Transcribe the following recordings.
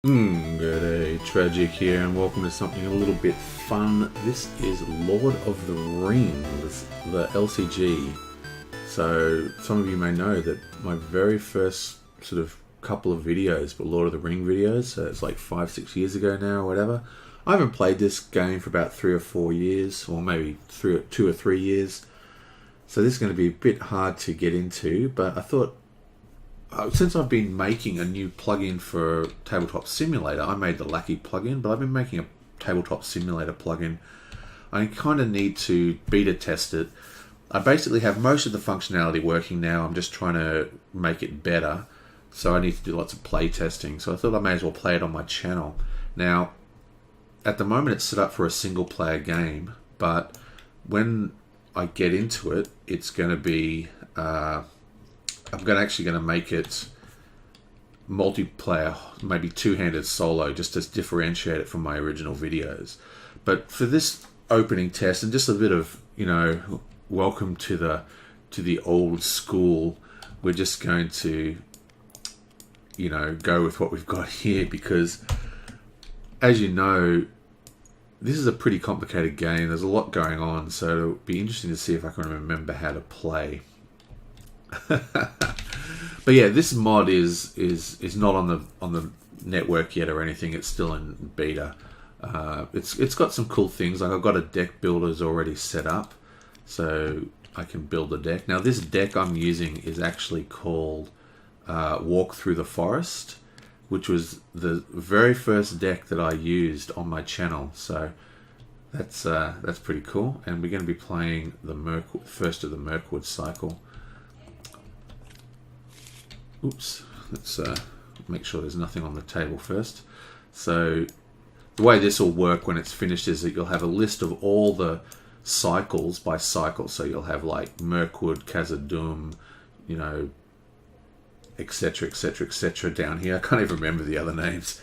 Good day, Tragic here, and welcome to something a little bit fun. This is Lord of the Rings, the LCG. So, some of you may know that my very first sort of couple of videos were Lord of the Ring videos, so it's like 5-6 years ago now or whatever. I haven't played this game for about 3 or 4 years, or maybe 2 or 3 years. So this is going to be a bit hard to get into, but I thought, since I've been making a new plugin for Tabletop Simulator, I made the Lackey plugin, but I've been making a Tabletop Simulator plugin. I kind of need to beta test it. I basically have most of the functionality working now. I'm just trying to make it better. So I need to do lots of play testing. So I thought I may as well play it on my channel. Now, at the moment it's set up for a single player game, but when I get into it, it's going to be... I'm actually going to make it multiplayer, maybe two-handed solo, just to differentiate it from my original videos. But for this opening test, and just a bit of, welcome to the old school, we're just going to, go with what we've got here, because, as you know, this is a pretty complicated game. There's a lot going on, so it'll be interesting to see if I can remember how to play. But yeah, this mod is not on the network yet or anything. It's still in beta. It's got some cool things. Like I've got a deck builders already set up, so I can build a deck. Now this deck I'm using is actually called Walk Through the Forest, which was the very first deck that I used on my channel. So that's pretty cool. And we're going to be playing the first of the Mirkwood cycle. Oops, let's make sure there's nothing on the table first. So the way this will work when it's finished is that you'll have a list of all the cycles by cycle. So you'll have like Mirkwood, Khazad-dûm, etc, etc, etc down here. I can't even remember the other names.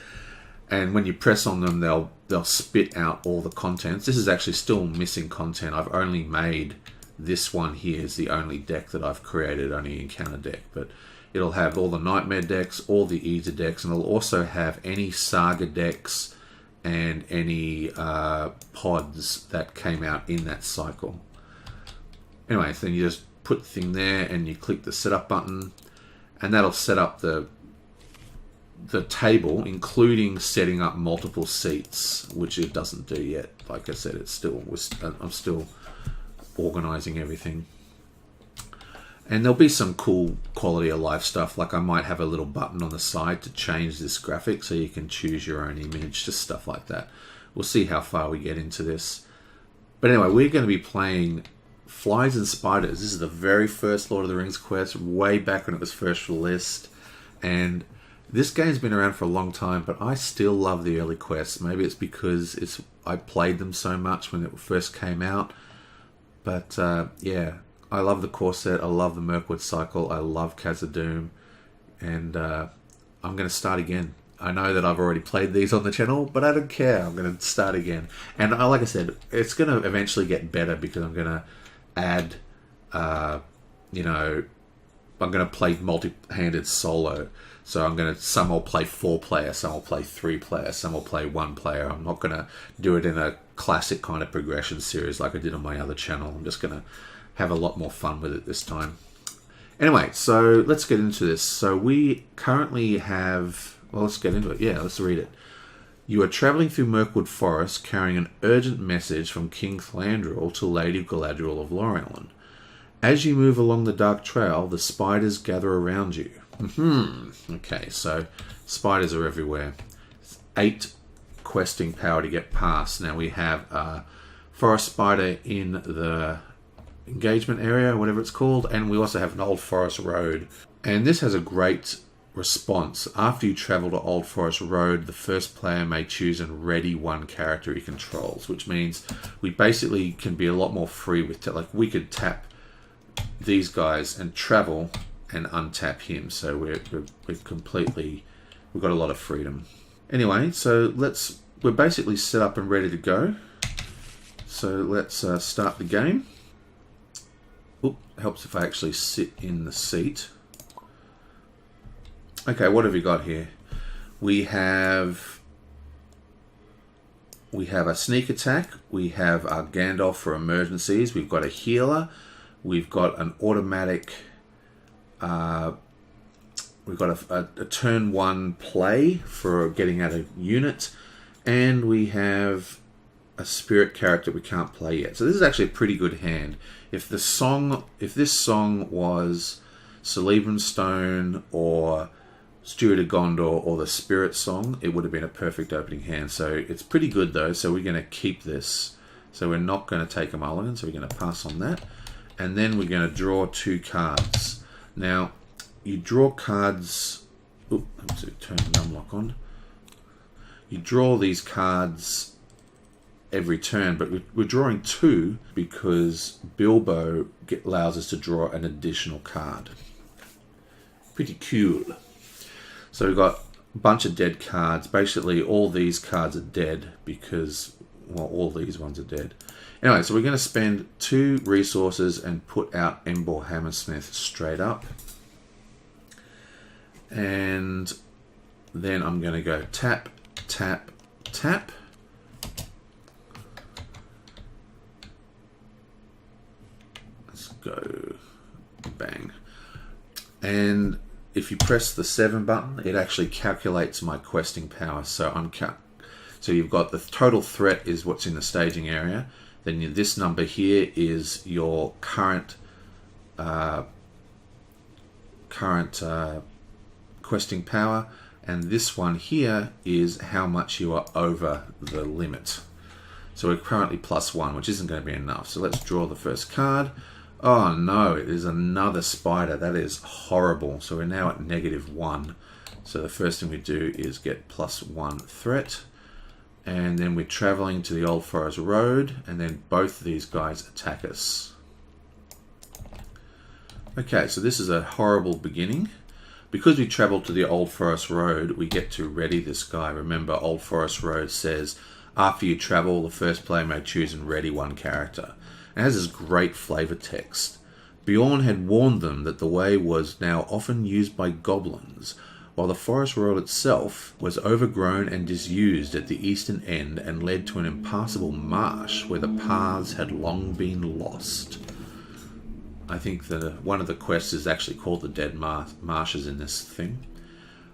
And when you press on them, they'll spit out all the contents. This is actually still missing content. I've only made this one here is the only deck that I've created, only encounter deck, but it'll have all the Nightmare decks, all the Eater decks, and it'll also have any Saga decks and any pods that came out in that cycle. Anyway, so then you just put the thing there and you click the setup button, and that'll set up the table, including setting up multiple seats, which it doesn't do yet. Like I said, I'm still organizing everything. And there'll be some cool quality of life stuff, like I might have a little button on the side to change this graphic so you can choose your own image, just stuff like that. We'll see how far we get into this. But anyway, we're going to be playing Flies and Spiders. This is the very first Lord of the Rings quest, way back when it was first released. And this game's been around for a long time, but I still love the early quests. Maybe it's because I played them so much when it first came out. But yeah, I love the core set, I love the Mirkwood cycle, I love Khazad-dûm, and I'm going to start again. I know that I've already played these on the channel, but I don't care. I'm going to start again. And like I said, it's going to eventually get better because I'm going to add, I'm going to play multi-handed solo. So some will play 4-player, some will play 3-player, some will play 1-player. I'm not going to do it in a classic kind of progression series like I did on my other channel. I'm just going to have a lot more fun with it this time. Anyway, so let's get into this. So we currently have... Well, let's get into it. Yeah, let's read it. You are travelling through Mirkwood Forest carrying an urgent message from King Thlandril to Lady Galadriel of Lorien. As you move along the dark trail, the spiders gather around you. Okay, so spiders are everywhere. 8 questing power to get past. Now we have a forest spider in the engagement area, whatever it's called, and we also have an Old Forest Road. And this has a great response. After you travel to Old Forest Road, the first player may choose and ready one character he controls, which means we basically can be a lot more free with like we could tap these guys and travel and untap him, so we're completely, we've got a lot of freedom. Anyway, so we're basically set up and ready to go. So let's start the game. Oop, helps if I actually sit in the seat. Okay, what have we got here? We have a sneak attack. We have our Gandalf for emergencies. We've got a healer. We've got an automatic. We've got a turn 1 play for getting out a unit, and we have a spirit character we can't play yet. So this is actually a pretty good hand. If this song was Celebrian Stone or Steward of Gondor or the Spirit Song, it would have been a perfect opening hand. So it's pretty good though, so we're going to keep this. So we're not going to take a mulligan, so we're going to pass on that. And then we're going to draw 2 cards. Now, you draw cards... Oop, let's turn the numlock on. You draw these cards every turn, but we're drawing 2 because Bilbo allows us to draw an additional card. Pretty cool. So we've got a bunch of dead cards. Basically, all these cards are dead because, well, all these ones are dead. Anyway, so we're going to spend 2 resources and put out Embor Hammersmith straight up. And then I'm going to go tap, tap, tap. Let's go bang. And if you press the 7 button, it actually calculates my questing power. So so you've got the total threat is what's in the staging area. Then this number here is your current questing power, and this one here is how much you are over the limit. So we're currently +1, which isn't going to be enough. So let's draw the first card. Oh no, it is another spider. That is horrible. So we're now at -1. So the first thing we do is get +1 threat. And then we're traveling to the Old Forest Road, and then both of these guys attack us. Okay, so this is a horrible beginning. Because we travel to the Old Forest Road, we get to ready this guy. Remember, Old Forest Road says, after you travel, the first player may choose and ready 1 character. It has this great flavor text. Bjorn had warned them that the way was now often used by goblins, while the forest road itself was overgrown and disused at the eastern end and led to an impassable marsh where the paths had long been lost. I think that one of the quests is actually called the Dead Marshes in this thing.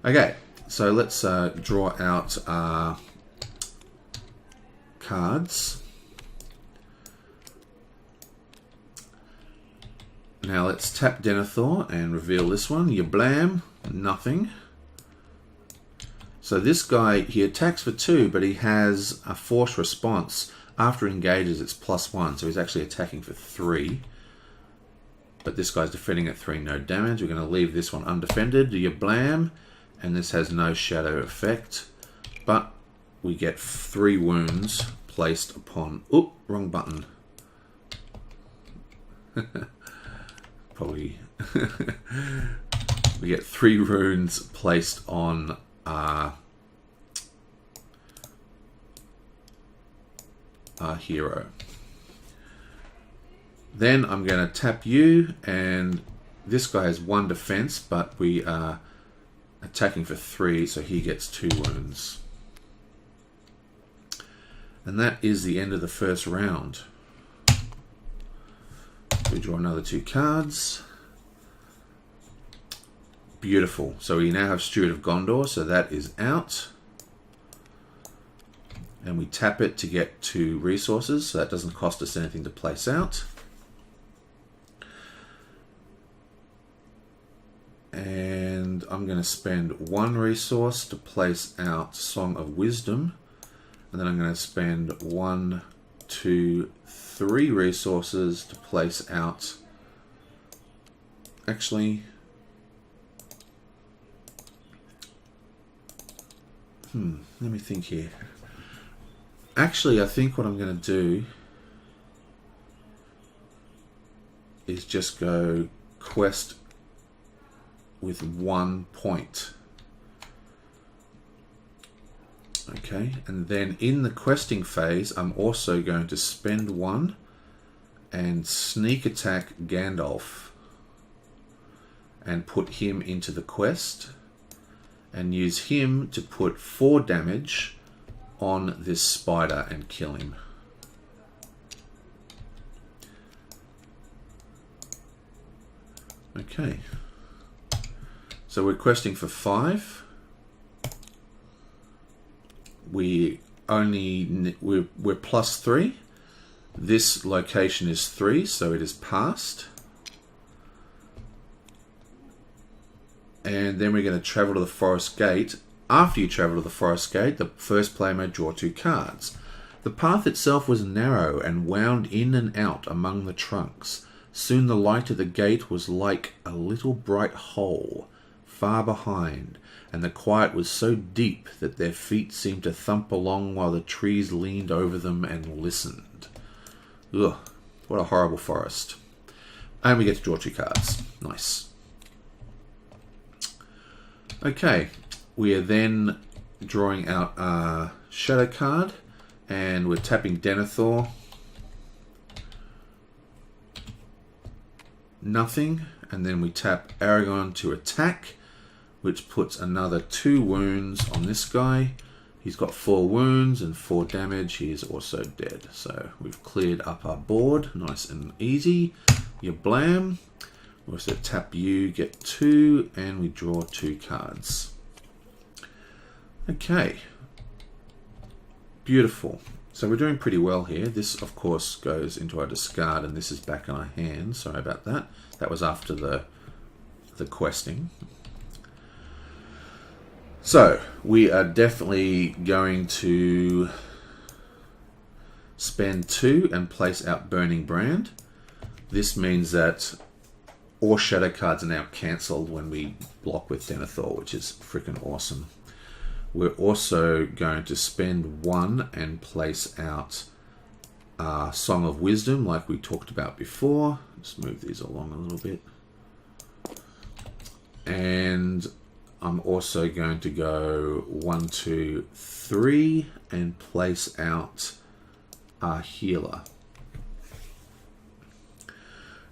Okay, so let's draw out our cards. Now let's tap Denethor and reveal this one. Yablam, nothing. So this guy, he attacks for 2, but he has a force response. After he engages, it's +1, so he's actually attacking for 3. But this guy's defending at 3, no damage. We're going to leave this one undefended. Yablam, and this has no shadow effect. But we get 3 wounds placed upon... Oop, wrong button. Probably... we get 3 runes placed on our hero. Then I'm going to tap you, and this guy has 1 defense, but we are attacking for 3, so he gets 2 wounds. And that is the end of the first round. We draw another 2 cards. Beautiful. So we now have Steward of Gondor, so that is out. And we tap it to get 2 resources, so that doesn't cost us anything to place out. And I'm going to spend 1 resource to place out Song of Wisdom. And then I'm going to spend 1, 2, 3 resources to place out... Actually... let me think here. Actually, I think what I'm going to do is just go quest with 1 point. Okay, and then in the questing phase, I'm also going to spend 1 and sneak attack Gandalf and put him into the quest. and use him to put 4 damage on this spider and kill him. Okay. So we're questing for 5. We're +3. This location is 3, so it is passed. And then we're going to travel to the forest gate. After you travel to the forest gate, the first player may draw 2 cards. The path itself was narrow and wound in and out among the trunks. Soon the light of the gate was like a little bright hole far behind, and the quiet was so deep that their feet seemed to thump along while the trees leaned over them and listened. Ugh, what a horrible forest. And we get to draw 2 cards. Nice. Okay, we are then drawing out our shadow card, and we're tapping Denethor. Nothing, and then we tap Aragon to attack, which puts another 2 wounds on this guy. He's got 4 wounds and 4 damage. He is also dead. So we've cleared up our board, nice and easy. You blam. We also tap you, get 2, and we draw 2 cards. Okay. Beautiful. So we're doing pretty well here. This, of course, goes into our discard, and this is back in our hand. Sorry about that. That was after the questing. So we are definitely going to spend 2 and place out Burning Brand. This means that all shadow cards are now cancelled when we block with Denethor, which is freaking awesome. We're also going to spend 1 and place out Song of Wisdom, like we talked about before. Just move these along a little bit. And I'm also going to go 1, 2, 3 and place out our healer.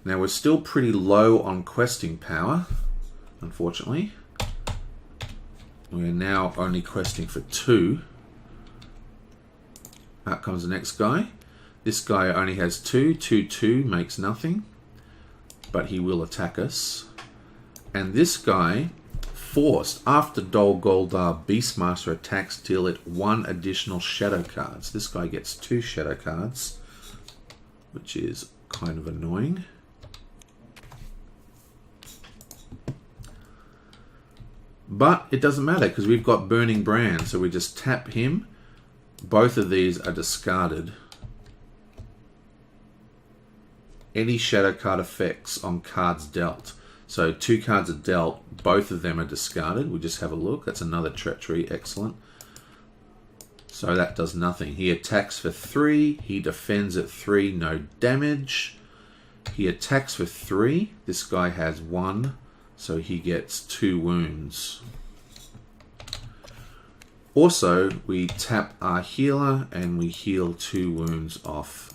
Now we're still pretty low on questing power, unfortunately. We're now only questing for 2. Out comes the next guy. This guy only has 2. 2, 2 makes nothing, but he will attack us. And this guy, forced, after Dol Guldur Beastmaster attacks, deal it 1 additional shadow cards. This guy gets 2 shadow cards, which is kind of annoying. But it doesn't matter because we've got Burning Brand, so we just tap him. Both of these are discarded. Any shadow card effects on cards dealt. So 2 cards are dealt, both of them are discarded. We'll just have a look. That's another Treachery, excellent. So that does nothing. He attacks for 3, he defends at 3, no damage. He attacks for 3, this guy has 1. So he gets 2 wounds. Also, we tap our healer and we heal 2 wounds off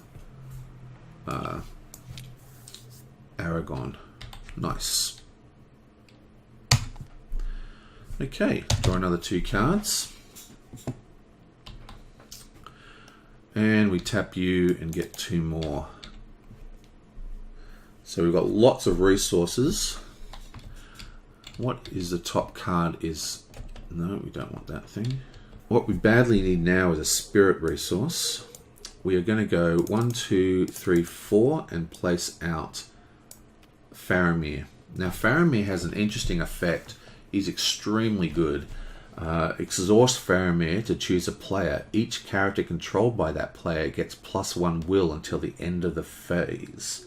Aragon. Nice. Okay, draw another 2 cards. And we tap you and get 2 more. So we've got lots of resources. What is the top card is... No, we don't want that thing. What we badly need now is a spirit resource. We are going to go 1, 2, 3, 4 and place out Faramir. Now Faramir has an interesting effect. He's extremely good. Exhaust Faramir to choose a player. Each character controlled by that player gets +1 will until the end of the phase.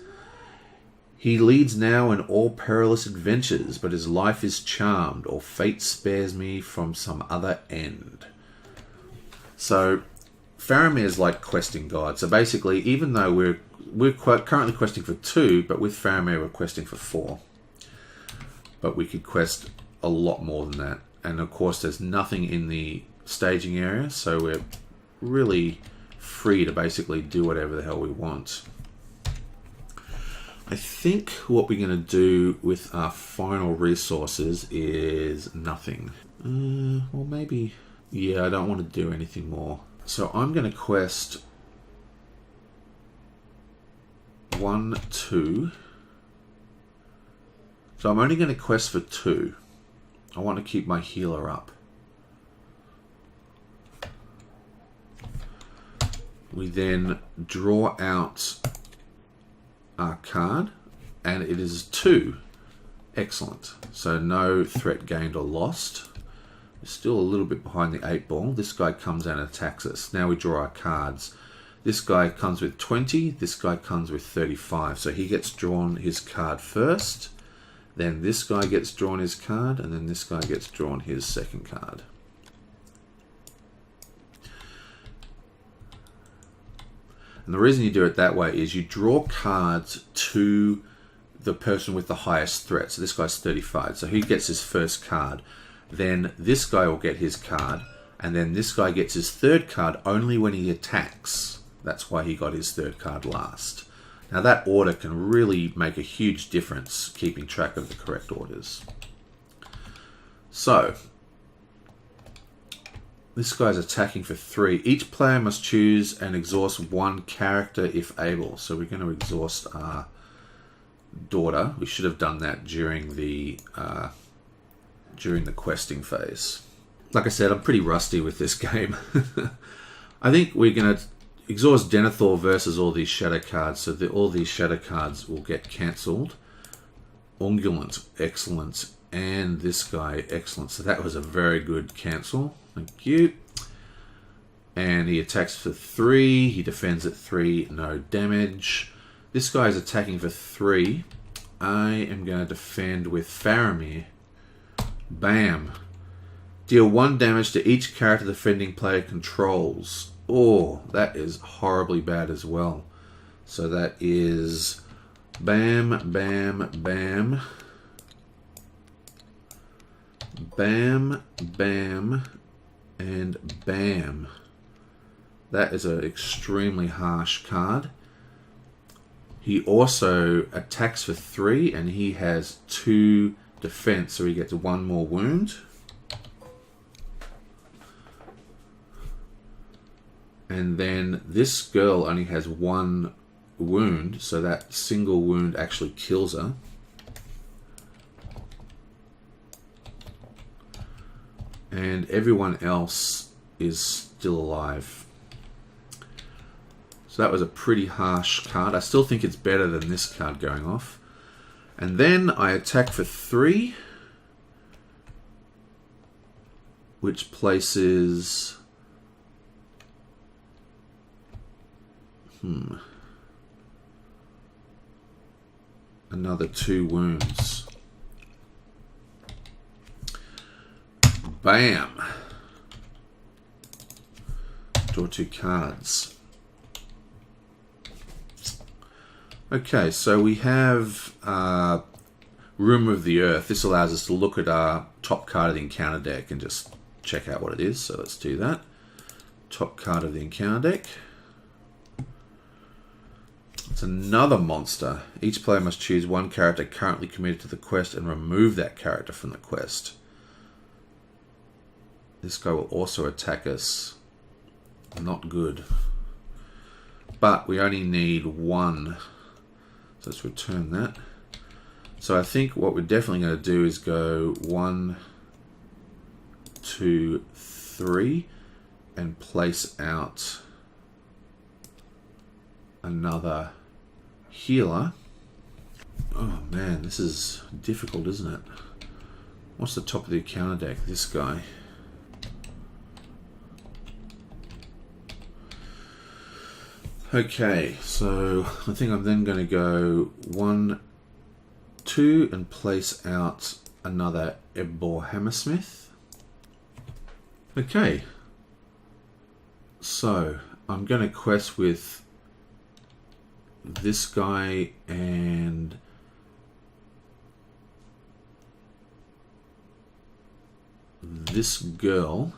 He leads now in all perilous adventures, but his life is charmed, or fate spares me from some other end. So, Faramir is like questing god. So basically, even though we're currently questing for 2, but with Faramir we're questing for 4. But we could quest a lot more than that. And of course, there's nothing in the staging area, so we're really free to basically do whatever the hell we want. I think what we're going to do with our final resources is nothing. Well, maybe... Yeah, I don't want to do anything more. So I'm going to quest 1, 2. So I'm only going to quest for 2. I want to keep my healer up. We then draw out our card, and it is 2. Excellent. So no threat gained or lost. We're still a little bit behind the 8 ball. This guy comes and attacks us. Now we draw our cards. This guy comes with 20. This guy comes with 35. So he gets drawn his card first. Then this guy gets drawn his card, and then this guy gets drawn his second card. And the reason you do it that way is you draw cards to the person with the highest threat. So this guy's 35, so he gets his first card. Then this guy will get his card, and then this guy gets his third card only when he attacks. That's why he got his third card last. Now that order can really make a huge difference, keeping track of the correct orders. So, this guy's attacking for 3. Each player must choose and exhaust 1 character if able. So we're going to exhaust our daughter. We should have done that during the questing phase. Like I said, I'm pretty rusty with this game. I think we're going to exhaust Denethor versus all these shadow cards, so that all these shadow cards will get cancelled. Ungulant, excellent, and this guy, excellent. So that was a very good cancel. Thank you. And he attacks for 3. He defends at 3, no damage. This guy is attacking for 3. I am going to defend with Faramir. Bam. Deal 1 damage to each character the defending player controls. Oh, that is horribly bad as well. So that is bam, bam, bam. Bam, bam, and bam. That is an extremely harsh card. He also attacks for 3, and he has 2 defense, so he gets 1 more wound. And then this girl only has 1 wound, so that single wound actually kills her. And everyone else is still alive. So that was a pretty harsh card. I still think it's better than this card going off. And then I attack for 3, which places... another 2 wounds. Bam! Draw 2 cards. Okay, so we have Room of the Earth. This allows us to look at our top card of the encounter deck and just check out what it is. So let's do that. Top card of the encounter deck. It's another monster. Each player must choose 1 character currently committed to the quest and remove that character from the quest. This guy will also attack us. Not good. But we only need 1. So let's return that. So I think what we're definitely going to do is go 1, 2, 3 and place out another healer. Oh man, this is difficult, isn't it? What's the top of the encounter deck? This guy. Okay, so I think I'm then going to go 1, 2 and place out another Ebbor Hammersmith. Okay, so I'm going to quest with this guy and this girl.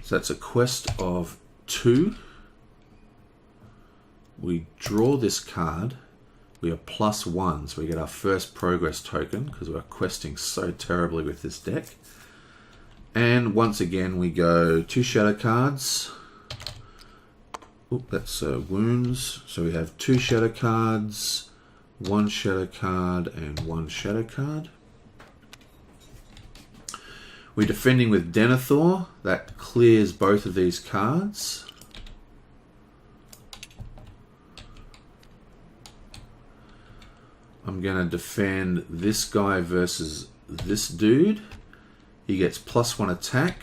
So that's a quest of 2. We draw this card. We are +1, so we get our first progress token because we're questing so terribly with this deck. And once again, we go 2 shadow cards. Oop, that's wounds. So we have 2 shadow cards, 1 shadow card, and 1 shadow card. We're defending with Denethor. That clears both of these cards. I'm going to defend this guy versus this dude. He gets +1 attack.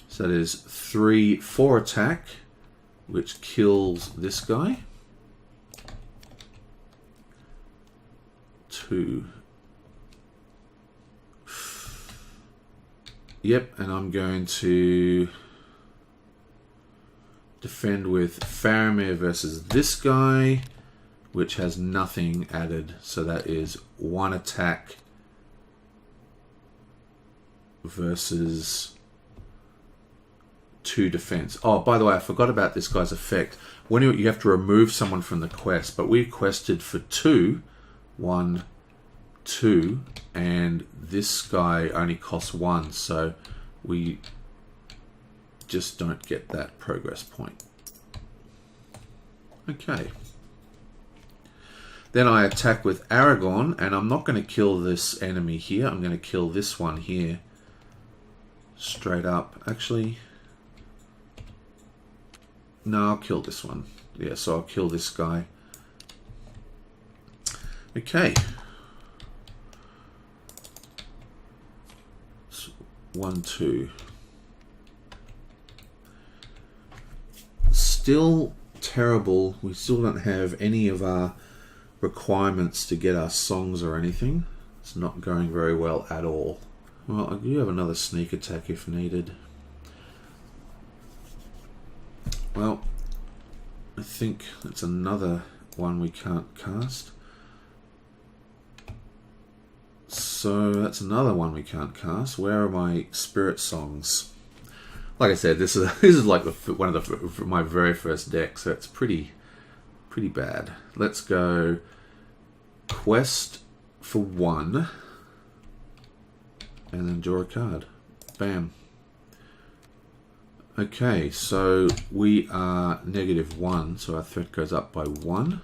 So that is 3/4 attack, which kills this guy. 2. Yep, and I'm going to defend with Faramir versus this guy, which has nothing added. So that is 1 attack versus 2 defense. Oh, by the way, I forgot about this guy's effect. When you have to remove someone from the quest, but we quested for 2. 1, 2, and this guy only costs 1, so we just don't get that progress point. Okay. Then I attack with Aragorn, and I'm not going to kill this enemy here. I'm going to kill this one here. Straight up. Actually, no, I'll kill this one. Yeah, so I'll kill this guy. Okay. 1, 2. Still terrible. We still don't have any of our requirements to get our songs or anything. It's not going very well at all. Well, I do have another sneak attack if needed. Well, I think that's another one we can't cast. So that's another one we can't cast. Where are my spirit songs? Like I said, this is like one of my very first decks, so it's pretty bad. Let's go quest for 1, and then draw a card. Bam. Okay, so we are -1, so our threat goes up by 1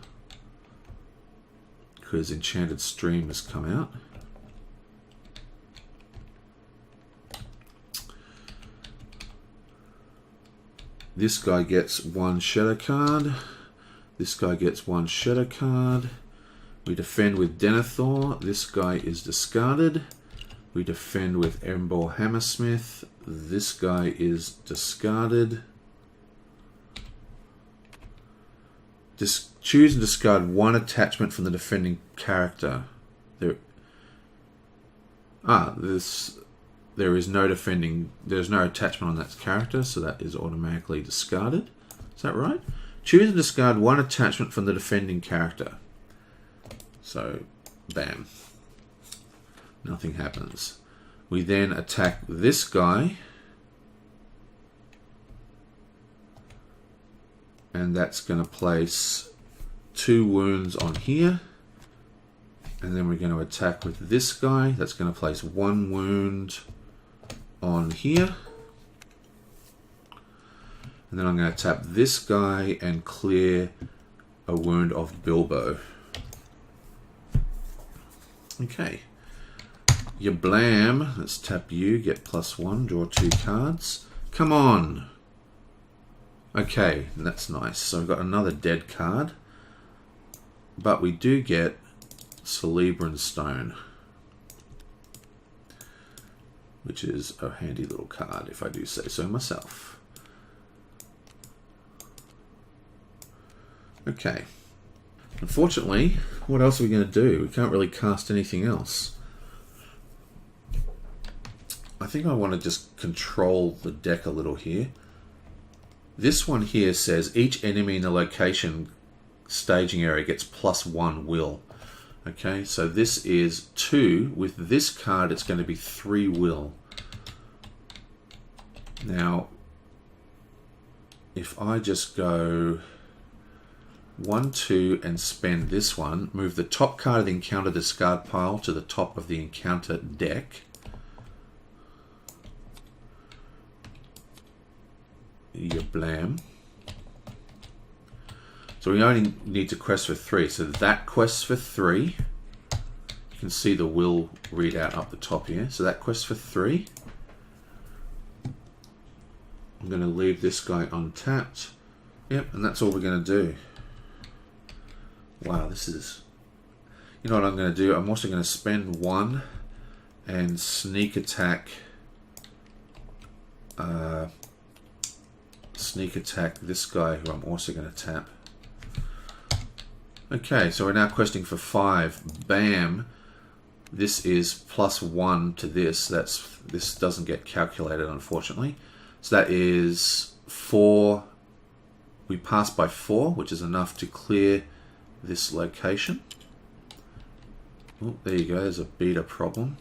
because Enchanted Stream has come out. This guy gets 1 shadow card. This guy gets 1 shadow card. We defend with Denethor. This guy is discarded. We defend with Embor Hammersmith. This guy is discarded. Just choose and discard 1 attachment from the defending character. There is no defending. There's no attachment on that character, so that is automatically discarded. Is that right? Choose and discard 1 attachment from the defending character. So, bam. Nothing happens. We then attack this guy. And that's going to place 2 wounds on here. And then we're going to attack with this guy. That's going to place 1 wound on here. And then I'm going to tap this guy and clear a wound of Bilbo. Okay. You blam. Let's tap you. Get +1. Draw 2 cards. Come on. Okay. That's nice. So we've got another dead card. But we do get Celebran Stone, which is a handy little card, if I do say so myself. Okay. Unfortunately, what else are we going to do? We can't really cast anything else. I think I want to just control the deck a little here. This one here says each enemy in the location staging area gets +1 will. Okay, so this is 2. With this card, it's going to be 3 will. Now, if I just go 1, 2, and spend this one, move the top card of the encounter discard pile to the top of the encounter deck. your blam. So we only need to quest for 3. So that quests for 3. You can see the will readout up the top here. So that quests for 3. I'm going to leave this guy untapped. Yep, and that's all we're going to do. Wow, this is... You know what I'm going to do? I'm also going to spend 1 and sneak attack... sneak attack this guy who I'm also going to tap. Okay, so we're now questing for 5. Bam! This is +1 to this. This doesn't get calculated, unfortunately. So that is 4. We pass by 4, which is enough to clear this location. Oh, there you go. There's a beta problem.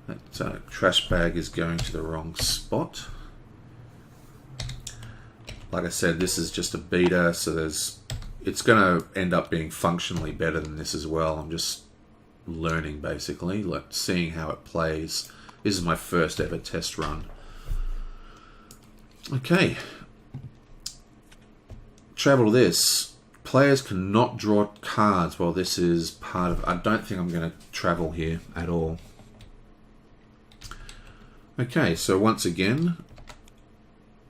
That trash bag is going to the wrong spot. Like I said, this is just a beta, so it's going to end up being functionally better than this as well. I'm just learning, basically, like seeing how it plays. This is my first ever test run. Okay. Travel this. Players cannot draw cards while this is part of... I don't think I'm going to travel here at all. Okay, so once again,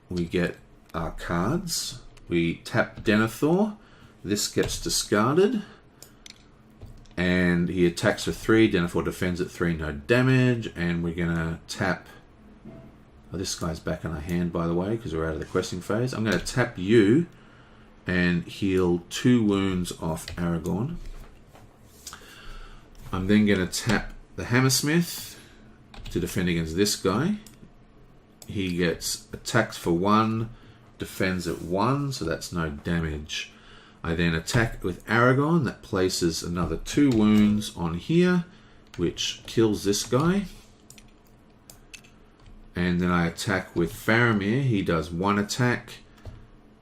we get our cards. We tap Denethor. This gets discarded. And he attacks for 3. Denethor defends at 3, no damage. And we're going to tap... Oh, this guy's back in our hand, by the way, because we're out of the questing phase. I'm going to tap you and heal 2 wounds off Aragorn. I'm then going to tap the Hammersmith to defend against this guy. He gets attacked for 1, defends at 1, so that's no damage. I then attack with Aragorn. That places another 2 wounds on here, which kills this guy. And then I attack with Faramir. He does 1 attack,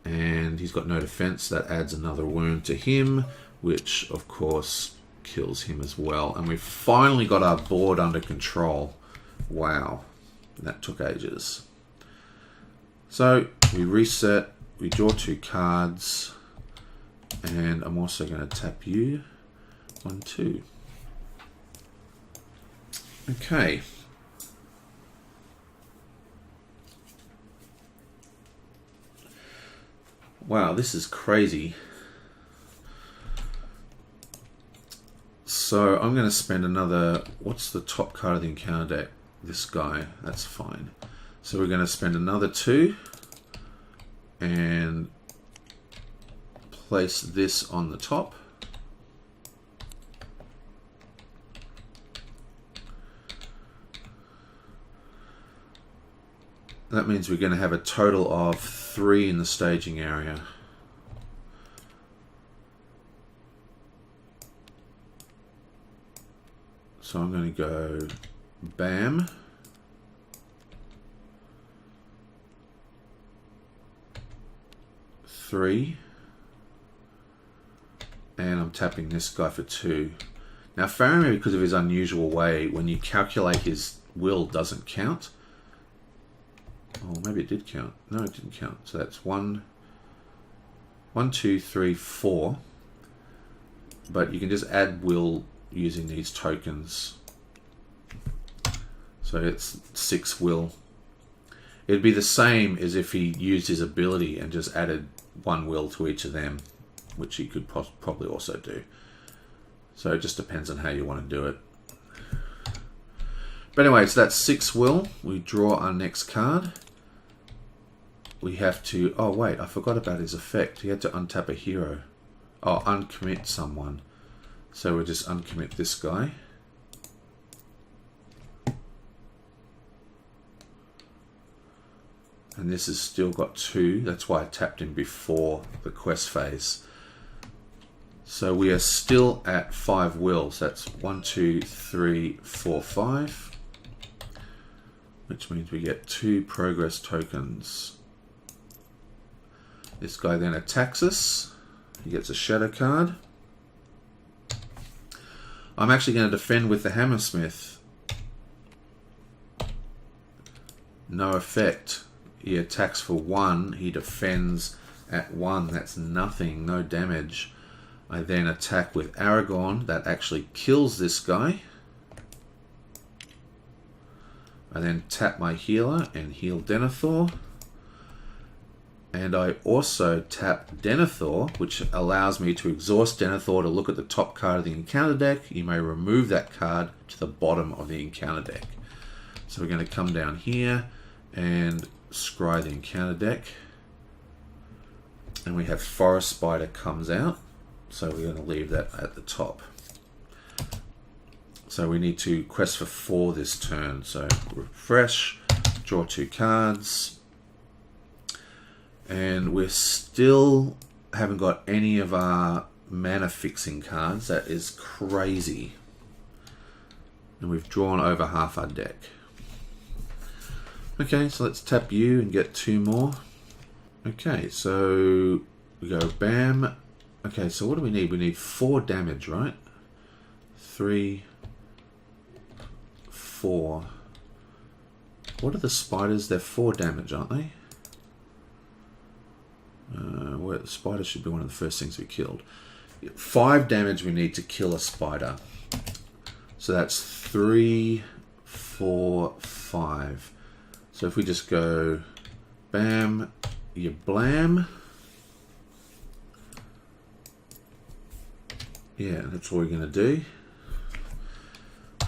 and he's got no defense. That adds another wound to him, which of course kills him as well. And we've finally got our board under control. Wow, that took ages. So we reset, we draw 2 cards, and I'm also going to tap you. 1, 2. Okay. Wow, this is crazy. So I'm going to spend another... What's the top card of the encounter deck? This guy. That's fine. So we're going to spend another 2 and place this on the top. That means we're going to have a total of 3 in the staging area. So I'm going to go bam. Three. And I'm tapping this guy for 2. Now Faramir, because of his unusual way, when you calculate his will, doesn't count. Oh, maybe it did count. No, it didn't count. So that's 1, 2, 3, 4. But you can just add will using these tokens. So it's 6 will. It'd be the same as if he used his ability and just added 1 will to each of them, which he could probably also do. So it just depends on how you want to do it. But anyway, so that's 6 will. We draw our next card. We have to... Oh, wait, I forgot about his effect. He had to untap a hero. Oh, uncommit someone. So we'll just uncommit this guy. And this has still got 2. That's why I tapped him before the quest phase. So we are still at 5 wills. That's 1, 2, 3, 4, 5. Which means we get 2 progress tokens. This guy then attacks us. He gets a shadow card. I'm actually going to defend with the Hammersmith. No effect. he attacks for 1, he defends at 1, that's nothing, no damage. I then attack with Aragorn, that actually kills this guy. I then tap my healer and heal Denethor. And I also tap Denethor, which allows me to exhaust Denethor to look at the top card of the encounter deck. You may remove that card to the bottom of the encounter deck. So we're going to come down here and scry the encounter deck. And we have Forest Spider comes out. So we're going to leave that at the top. So we need to quest for 4 this turn. So refresh, draw 2 cards. And we still haven't got any of our mana fixing cards. That is crazy. And we've drawn over half our deck. Okay, so let's tap you and get 2 more. Okay, so we go bam. Okay, so what do we need? We need 4 damage, right? 3, 4. What are the spiders? They're 4 damage, aren't they? Where the spider should be one of the first things we killed. 5 damage we need to kill a spider. So that's 3, 4, 5. So if we just go bam, you blam. Yeah, that's what we're going to do.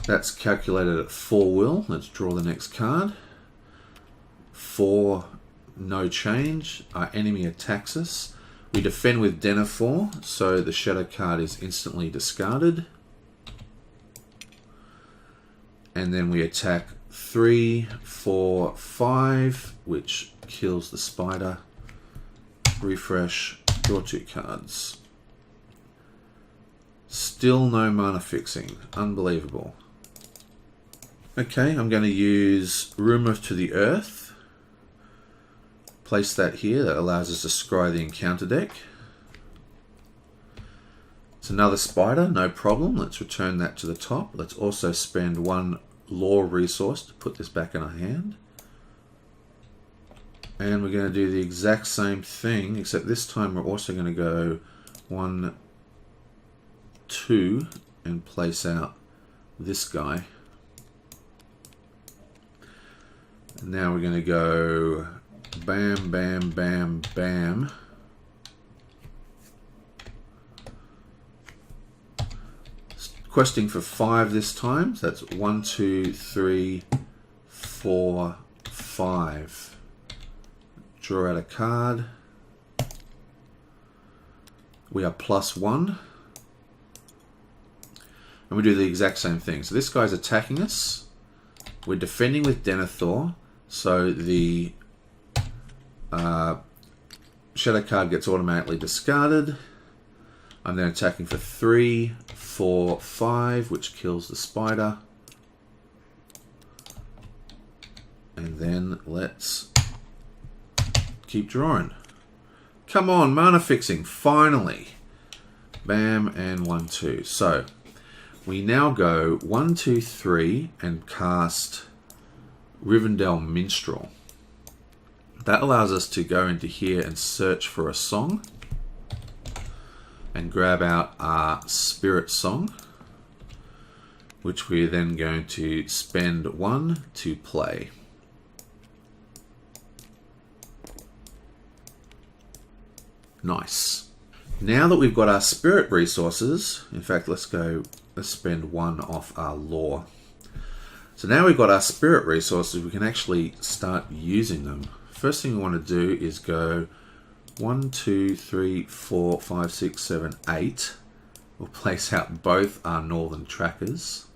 That's calculated at 4 will. Let's draw the next card. 4, no change. Our enemy attacks us. We defend with Denethor, so the shadow card is instantly discarded. And then we attack 3, 4, 5, which kills the spider. Refresh, draw 2 cards. Still no mana fixing. Unbelievable. Okay, I'm going to use Rumour to the Earth. Place that here. That allows us to scry the encounter deck. It's another spider, no problem. Let's return that to the top. Let's also spend 1 lore resource to put this back in our hand. And we're going to do the exact same thing, except this time we're also going to go 1, 2, and place out this guy. And now we're going to go bam, bam, bam, bam. Questing for 5 this time. So that's 1, 2, 3, 4, 5. Draw out a card. We are +1. And we do the exact same thing. So this guy's attacking us. We're defending with Denethor. So the shadow card gets automatically discarded. I'm then attacking for 3, 4, 5, which kills the spider. And then let's keep drawing. Come on, mana fixing, finally. Bam, and 1, 2. So we now go 1, 2, 3 and cast Rivendell Minstrel. That allows us to go into here and search for a song and grab out our Spirit Song, which we're then going to spend 1 to play. Nice. Now that we've got our spirit resources, in fact, let's spend 1 off our lore. So now we've got our spirit resources, we can actually start using them. First thing we want to do is go 1, 2, 3, 4, 5, 6, 7, 8. We'll place out both our northern trackers.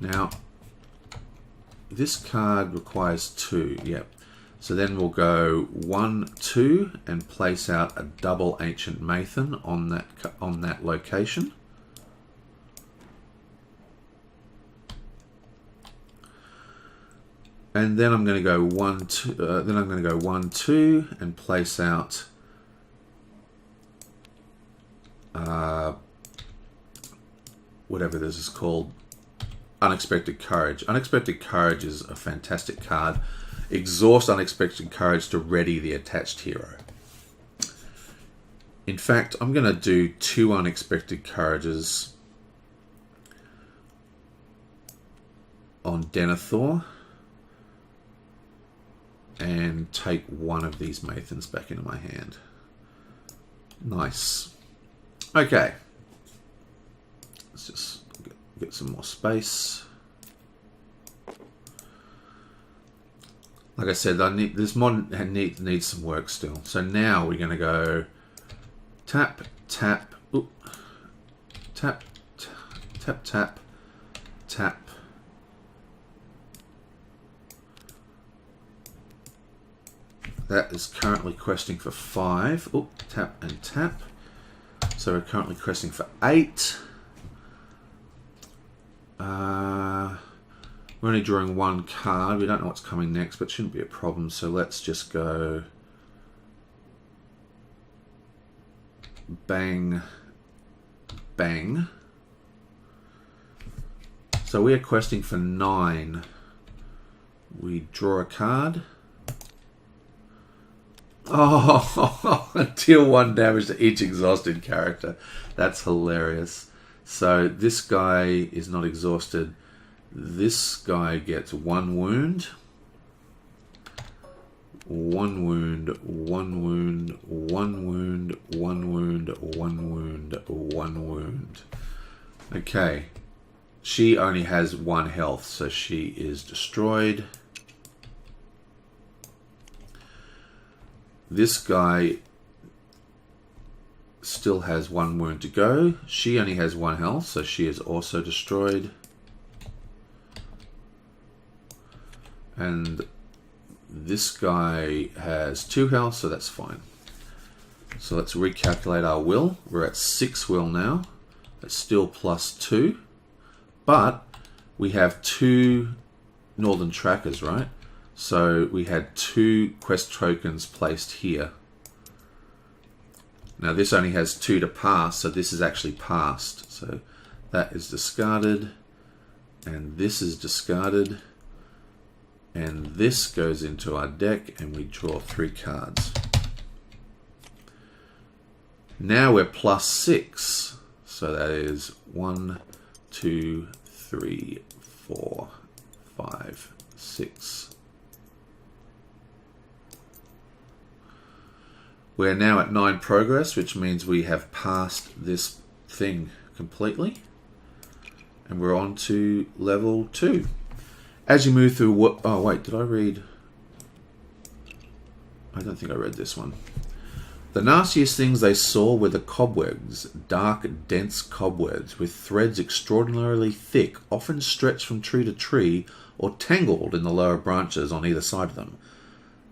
Now, this card requires 2, yep. So then we'll go 1, 2 and place out a double Ancient Mathan on that location. And then I'm going to go 1, 2. Then I'm going to go 1, 2 and place out whatever this is called, Unexpected Courage. Unexpected Courage is a fantastic card. Exhaust Unexpected Courage to ready the attached hero. In fact, I'm going to do 2 Unexpected Courages on Denethor and take 1 of these Mathans back into my hand. Nice. Okay. Let's just get some more space. Like I said, this mod needs some work still. So now we're going to go tap, tap, oop, tap, tap, tap, tap. That is currently questing for 5. Oop, tap and tap. So we're currently questing for 8. We're only drawing 1 card. We don't know what's coming next, but it shouldn't be a problem. So let's just go bang, bang. So we are questing for 9. We draw a card. Oh, deal 1 damage to each exhausted character. That's hilarious. So this guy is not exhausted. This guy gets 1 wound. 1 wound, 1 wound, 1 wound, 1 wound, 1 wound, 1 wound. Okay. She only has 1 health, so she is destroyed. This guy still has 1 wound to go. She only has 1 health, so she is also destroyed. And this guy has 2 health, so that's fine. So let's recalculate our will. We're at 6 will now. It's still +2. But we have 2 Northern Trackers, right? So we had 2 quest tokens placed here. Now this only has 2 to pass, so this is actually passed. So that is discarded, and this is discarded, and this goes into our deck, and we draw 3 cards. Now we're +6, so that is 1, 2, 3, 4, 5, 6. We're now at 9 progress, which means we have passed this thing completely. And we're on to level 2. As you move through... Oh, wait, did I read... I don't think I read this one. The nastiest things they saw were the cobwebs, dark, dense cobwebs, with threads extraordinarily thick, often stretched from tree to tree, or tangled in the lower branches on either side of them.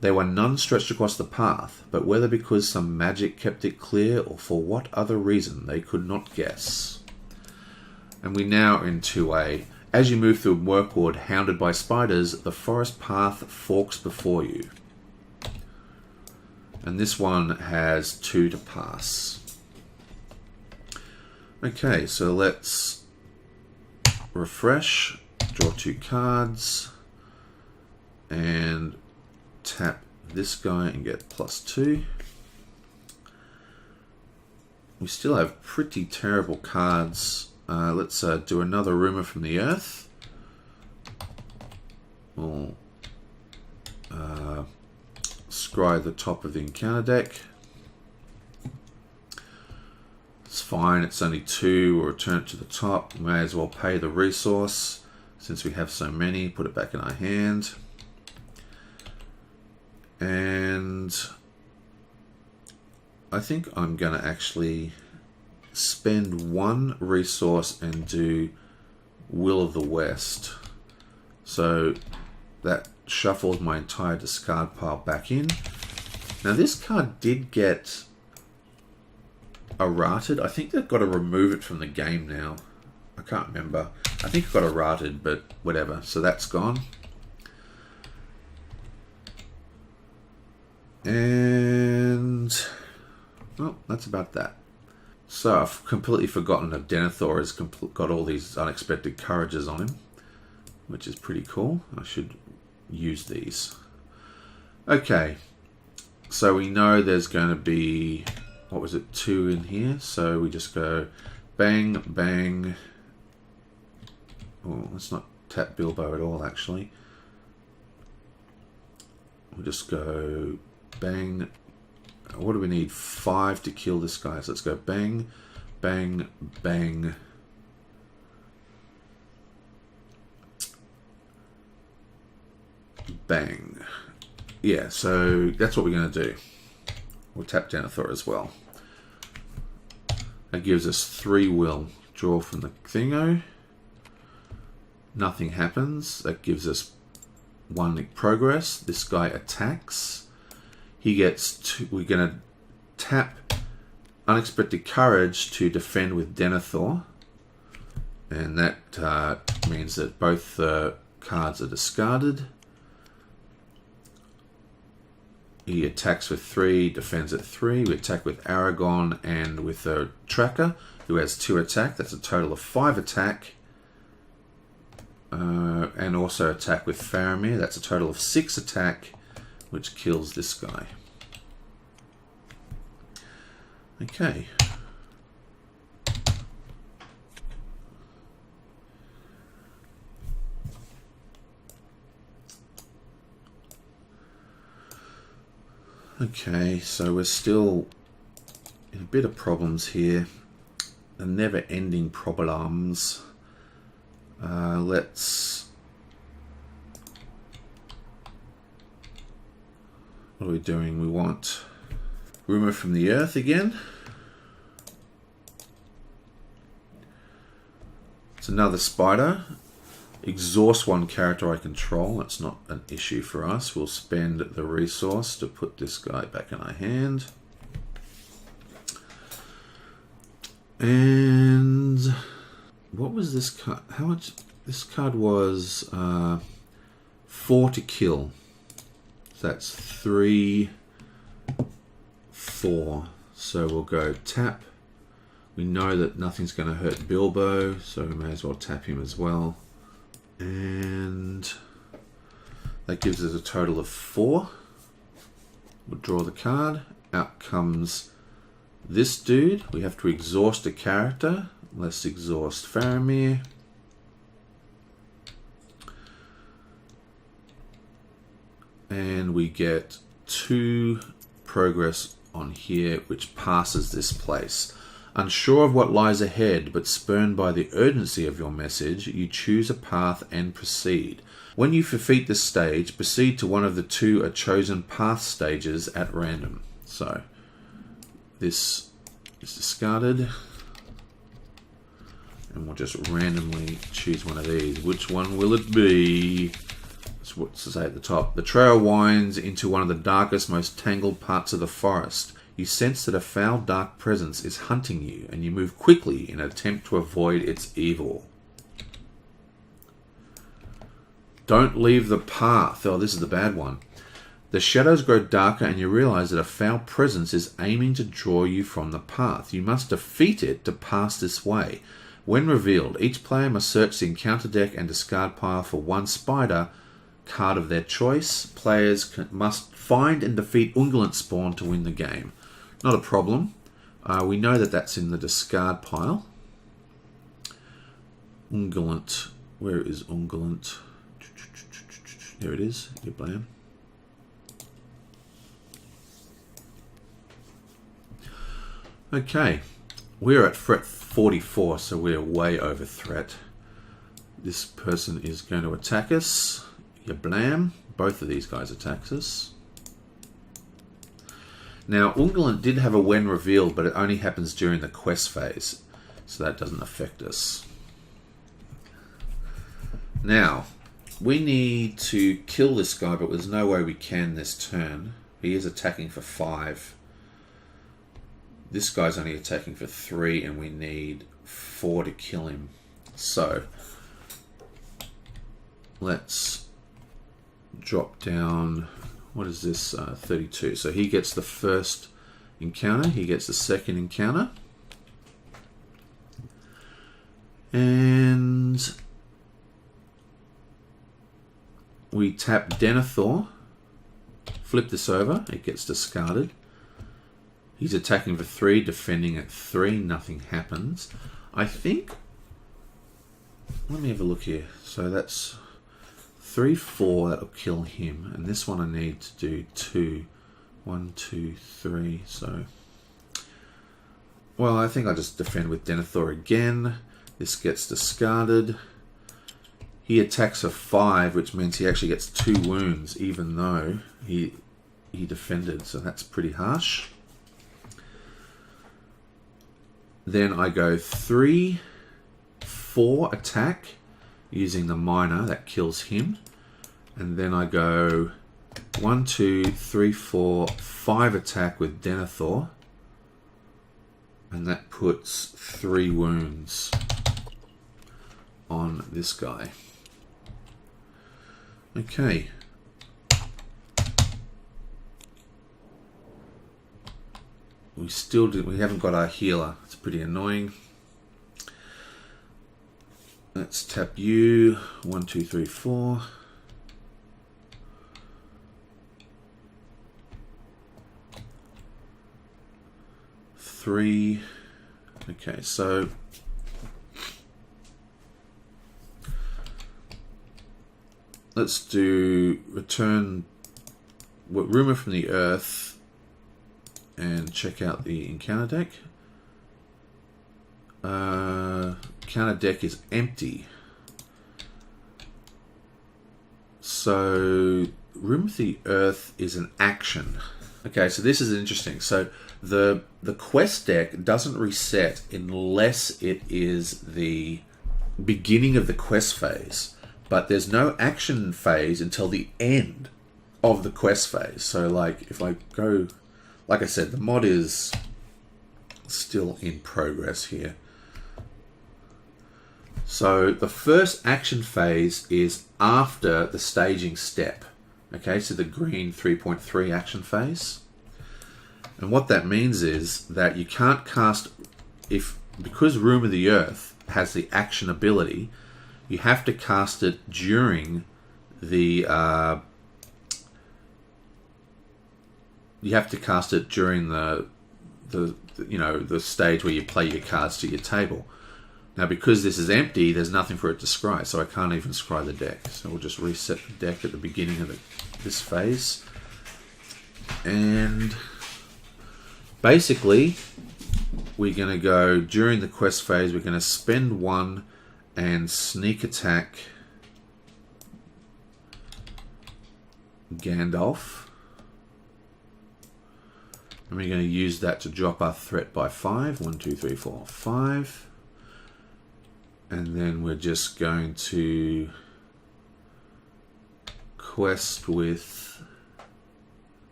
There were none stretched across the path, but whether because some magic kept it clear or for what other reason they could not guess. And we now are in 2A. As you move through Mirkwood, hounded by spiders, the forest path forks before you. And this one has 2 to pass. Okay, so let's refresh, draw 2 cards, and tap this guy and get +2. We still have pretty terrible cards. Let's do another Rumour from the Earth. We'll scry the top of the encounter deck. It's fine, it's only 2. We'll return it to the top. We may as well pay the resource since we have so many. Put it back in our hand. And I think I'm going to actually spend 1 resource and do Will of the West. So that shuffles my entire discard pile back in. Now this card did get errated. I think they've got to remove it from the game now. I can't remember. I think it got errated, but whatever. So that's gone. And well, that's about that. So I've completely forgotten that Denethor has got all these unexpected courages on him. which is pretty cool. I should use these. Okay, so we know there's going to be, what was it, 2 in here. So we just go bang, bang. Oh, let's not tap Bilbo at all, actually. We'll just go bang. What do we need? 5 to kill this guy. So let's go bang, bang, bang. Bang. Yeah, so that's what we're going to do. We'll tap Denethor as well. That gives us 3 will. Draw from the thingo. Nothing happens. That gives us 1 progress. This guy attacks. He gets 2. We're going to tap Unexpected Courage to defend with Denethor. And that means that both cards are discarded. He attacks with 3, defends at 3. We attack with Aragon and with a Tracker, who has 2 attack. That's a total of 5 attack. And also attack with Faramir. That's a total of 6 attack, which kills this guy. Okay. Okay, so we're still in a bit of problems here. The never-ending problems. Let's... What are we doing? We want Rumour from the Earth again. It's another spider. Exhaust 1 character I control. That's not an issue for us. We'll spend the resource to put this guy back in our hand. And what was this card? How much? This card was 4 to kill. So that's 3, 4. So we'll go tap. We know that nothing's going to hurt Bilbo, so we may as well tap him as well. And that gives us a total of 4. We'll draw the card. Out comes this dude. We have to exhaust a character. Let's exhaust Faramir. And we get 2 progress on here, which passes this place. Unsure of what lies ahead, but spurred by the urgency of your message, you choose a path and proceed. When you defeat this stage, proceed to one of the 2 chosen path stages at random. So, this is discarded. And we'll just randomly choose one of these. Which one will it be? That's what's to say at the top. The trail winds into one of the darkest, most tangled parts of the forest. You sense that a foul, dark presence is hunting you, and you move quickly in an attempt to avoid its evil. Don't leave the path. Oh, this is the bad one. The shadows grow darker, and you realize that a foul presence is aiming to draw you from the path. You must defeat it to pass this way. When revealed, each player must search the encounter deck and discard pile for 1 spider card of their choice. Players must find and defeat Ungulent spawn to win the game. Not a problem. We know that that's in the discard pile. Ungulent. Where is Ungulent? There it is. You blam. Okay. We're at threat 44, so we're way over threat. This person is going to attack us. You blam. Both of these guys attack us. Now, Ungulent did have a when revealed, but it only happens during the quest phase, so that doesn't affect us. Now, we need to kill this guy, but there's no way we can this turn. He is attacking for 5. This guy's only attacking for 3, and we need 4 to kill him. So, let's drop down... What is this? 32. So he gets the first encounter. He gets the second encounter. And we tap Denethor, flip this over, it gets discarded. He's attacking for 3, defending at 3, nothing happens. I think, let me have a look here. So that's 3, 4, that'll kill him. And this one I need to do 2. 1, 2, 3, so... Well, I think I'll just defend with Denethor again. This gets discarded. He attacks for 5, which means he actually gets 2 wounds, even though he defended, so that's pretty harsh. Then I go 3, 4 attack using the miner, that kills him. And then I go 1, 2, 3, 4, 5 attack with Denethor. And that puts 3 wounds on this guy. Okay. We haven't got our healer. It's pretty annoying. Let's tap you. 1, 2, 3, 4. Three. Okay, so let's do return rumor from the earth and check out the encounter deck. Counter deck is empty. So Room of the Earth is an action. Okay, so this is interesting. So the quest deck doesn't reset unless it is the beginning of the quest phase, but there's no action phase until the end of the quest phase. So like if I go, like I said, the mod is still in progress here. So the first action phase is after the staging step. Okay, so the green 3.3 action phase. And what that means is that you can't cast, because Room of the Earth has the action ability, you have to cast it during the the stage where you play your cards to your table. Now, because this is empty, there's nothing for it to scry, so I can't even scry the deck. So we'll just reset the deck at the beginning of this phase. And basically, we're going to go, during the quest phase, we're going to spend 1 and sneak attack Gandalf. And we're going to use that to drop our threat by 5. 1, 2, 3, 4, 5. And then we're just going to quest with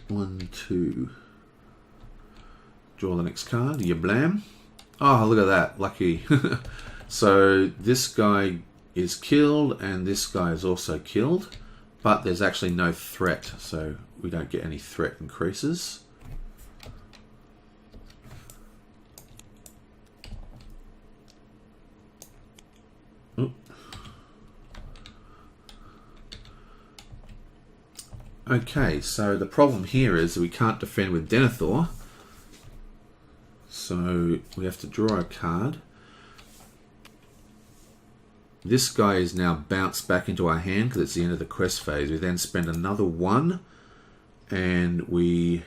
1, 2. Draw the next card. Yablam. Oh, look at that. Lucky. So this guy is killed and this guy is also killed. But there's actually no threat. So we don't get any threat increases. Okay, so the problem here is we can't defend with Denethor. So we have to draw a card. This guy is now bounced back into our hand because it's the end of the quest phase. We then spend another 1 and we...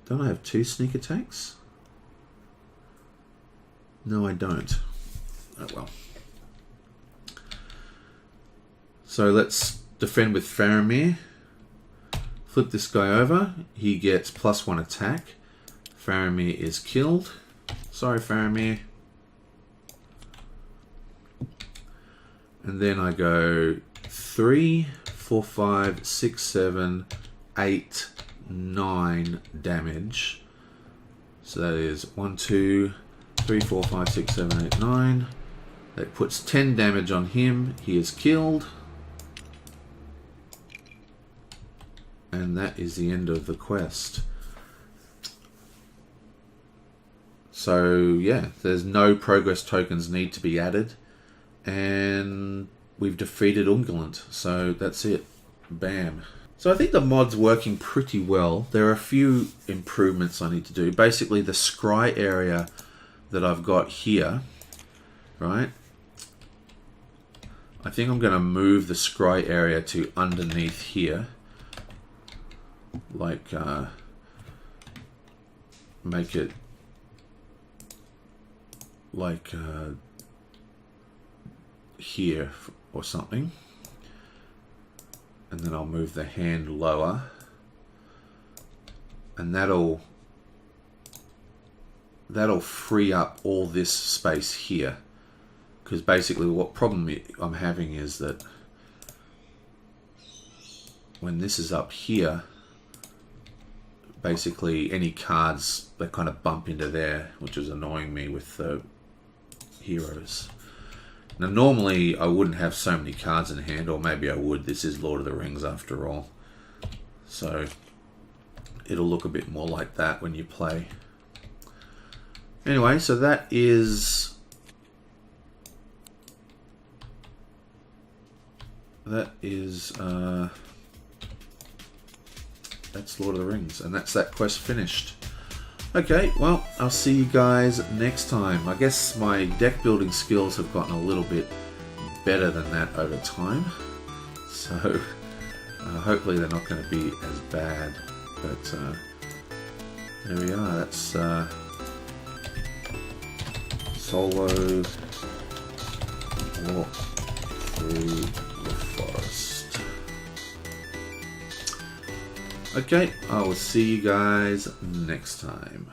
Don't I have 2 sneak attacks? No, I don't. Oh well. So let's defend with Faramir. Flip this guy over. He gets +1 attack. Faramir is killed. Sorry, Faramir. And then I go 3, 4, 5, 6, 7, 8, 9 damage. So that is 1, 2, 3, 4, 5, 6, 7, 8, 9. That puts 10 damage on him. He is killed. And that is the end of the quest. So yeah, there's no progress tokens need to be added. And we've defeated Ungoliant. So that's it. Bam. So I think the mod's working pretty well. There are a few improvements I need to do. Basically, the scry area that I've got here, right? I think I'm going to move the scry area to underneath here. Like, make it like here or something. And then I'll move the hand lower. And that'll free up all this space here. Because basically what problem I'm having is that when this is up here, basically any cards, they kind of bump into there, which is annoying me with the heroes. Now normally I wouldn't have so many cards in hand, or maybe I would. This is Lord of the Rings after all. So it'll look a bit more like that when you play. Anyway, so that is... that's Lord of the Rings, and that's that quest finished. Okay, well, I'll see you guys next time. I guess my deck building skills have gotten a little bit better than that over time, so hopefully they're not going to be as bad. But there we are. That's solo walk through the forest. Okay, I will see you guys next time.